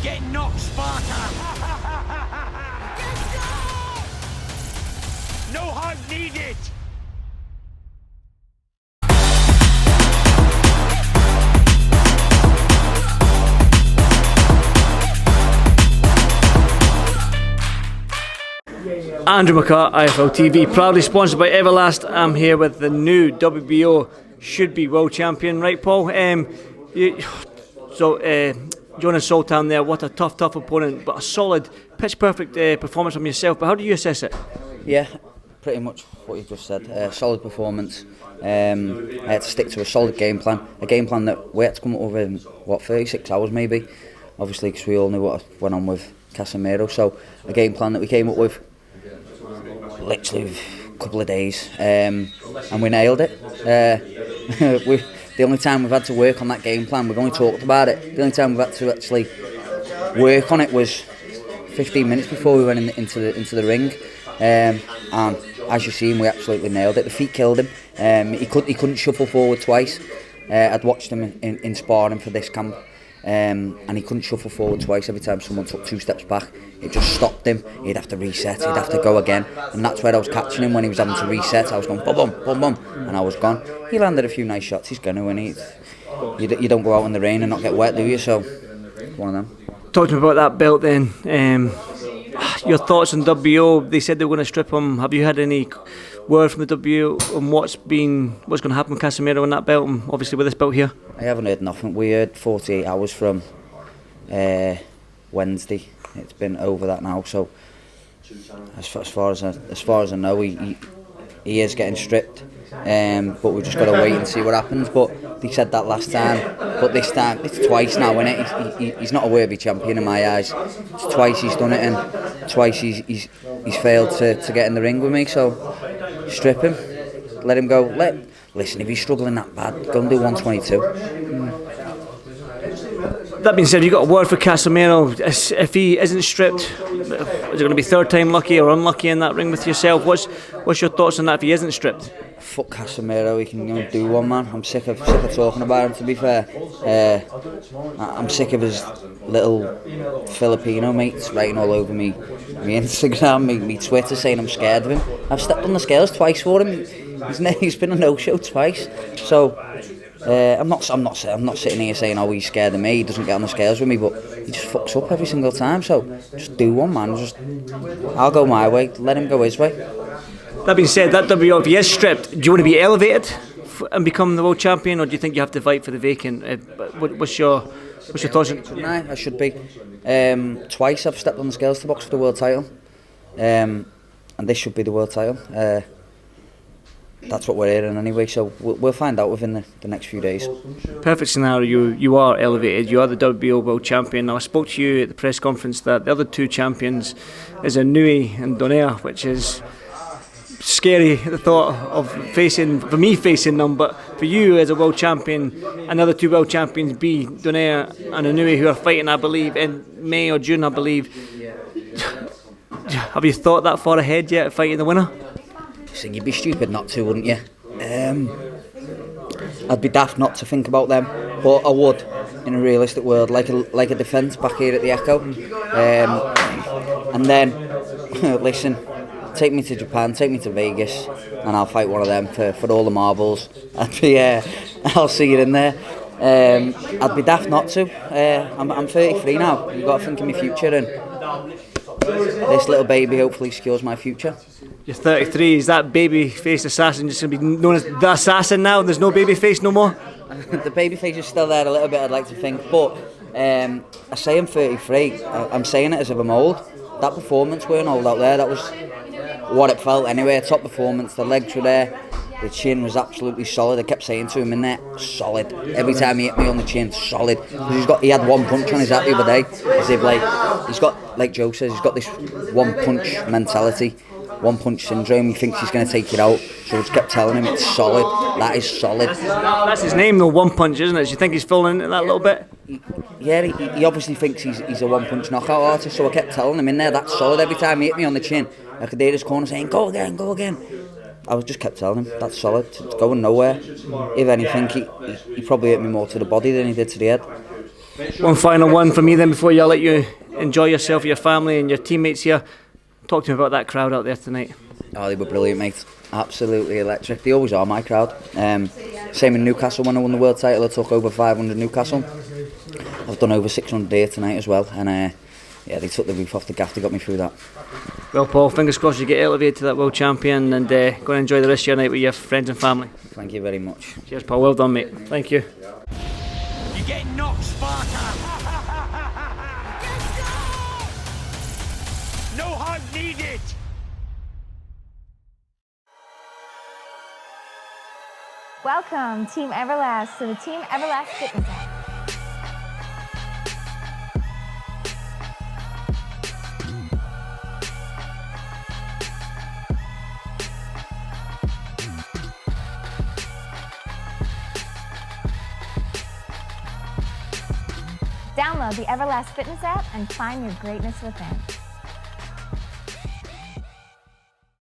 Get knocked, Sparta! No hug needed! Andrew McCART, IFL TV, proudly sponsored by Everlast. I'm here with the new WBO should-be world champion, right, Paul? Jonas Sultan there, what a tough opponent, but a solid, pitch-perfect performance from yourself. But how do you assess it? Yeah, pretty much what you just said. Solid performance. I had to stick to a solid game plan. A game plan that we had to come up with in, 36 hours maybe? Obviously, because we all knew what went on with Casimero. So, a game plan that we came up with literally a couple of days, and we nailed it. The only time we've had to work on that game plan, we've only talked about it, the only time we've had to actually work on it was 15 minutes before we went into the ring, and as you've seen, we absolutely nailed it. The feet killed him. He couldn't shuffle forward twice. I'd watched him in sparring for this camp, and he couldn't shuffle forward twice. Every time someone took 2 steps back, it just stopped him. He'd have to reset, he'd have to go again, and that's where I was catching him when he was having to reset. I was going bum bum bum bum, and I was gone. He landed a few nice shots. He's going to win. You don't go out in the rain and not get wet, do you? So one of them. Talk to me about that belt then. Your thoughts on WBO? They said they were going to strip him. Have you had any word from the WBO on what's going to happen with Casimero and that belt, and obviously with this belt here? I haven't heard nothing. We heard 48 hours from Wednesday. It's been over that now. So as far as I know, he is getting stripped. But we've just got to wait and see what happens. But they said that last time, but this time it's twice now, isn't it? He's not a worthy champion in my eyes. It's twice he's done it, and twice he's failed to get in the ring with me. So strip him, let him go. Listen, if he's struggling that bad, go and do 122. That being said, you got a word for Casimero. If he isn't stripped, is it going to be third time lucky or unlucky in that ring with yourself? What's your thoughts on that if he isn't stripped? Fuck Casimero, he can do one, man. I'm sick of talking about him, to be fair. I'm sick of his little Filipino mates writing all over me Instagram, me Twitter, saying I'm scared of him. I've stepped on the scales twice for him. He's been a no-show twice. So I'm not sitting here saying, oh, he's scared of me, he doesn't get on the scales with me, but he just fucks up every single time. So just do one, man. I'll go my way, let him go his way. That being said, that WBO, if he is stripped, do you want to be elevated and become the world champion, or do you think you have to fight for the vacant? What's your thoughts? Nah, I should be. Twice I've stepped on the scales to box for the world title, and this should be the world title. That's what we're hearing anyway, so we'll find out within the next few days. Perfect scenario, you are elevated, you are the WBO world champion. Now, I spoke to you at the press conference that the other 2 champions is Inoue and Donaire, which is scary, the thought of facing them, but for you as a world champion, another 2 world champions be Donaire and Inoue, who are fighting, I believe, in May or June, I believe. Have you thought that far ahead yet, fighting the winner? So you'd be stupid not to, wouldn't you? I'd be daft not to think about them, but I would, in a realistic world, like a defence back here at the Echo. And then, listen, take me to Japan, take me to Vegas, and I'll fight one of them for all the marbles. I'll see you in there. I'd be daft not to. I'm 33 now. You've got to think of my future, and this little baby hopefully secures my future. You're 33. Is that Babyface assassin just going to be known as the assassin now? There's no Babyface no more? The Babyface is still there a little bit, I'd like to think, but I say I'm 33. I'm saying it as if I'm old. That performance weren't old out there. That was what it felt anyway. Top performance. The legs were there. The chin was absolutely solid. I kept saying to him in there, solid. Every time he hit me on the chin, solid. He had one punch on his hat the other day. As if he's got, like Joe says, he's got this one punch mentality. One punch syndrome. He thinks he's going to take it out, so I just kept telling him it's solid. That is solid. That's his name though, One Punch, isn't it? Do you think he's falling into that little bit? He obviously thinks he's a one punch knockout artist, so I kept telling him in there that's solid. Every time he hit me on the chin, I could hear his corner saying go again, go again. I just kept telling him that's solid. It's going nowhere. If anything, he probably hit me more to the body than he did to the head. One final one from me then before I'll let you enjoy yourself, your family and your teammates here. Talk to me about that crowd out there tonight. Oh, they were brilliant, mate. Absolutely electric. They always are, my crowd. Same in Newcastle when I won the world title. I took over 500 Newcastle. I've done over 600 here tonight as well. And yeah, they took the roof off the gaff. They got me through that. Well, Paul, fingers crossed you get elevated to that world champion and go and enjoy the rest of your night with your friends and family. Thank you very much. Cheers, Paul. Well done, mate. Thank you. You get knocked, Sparta. No hug needed. Welcome, Team Everlast, to the Team Everlast Fitness app. Download the Everlast Fitness app and find your greatness within.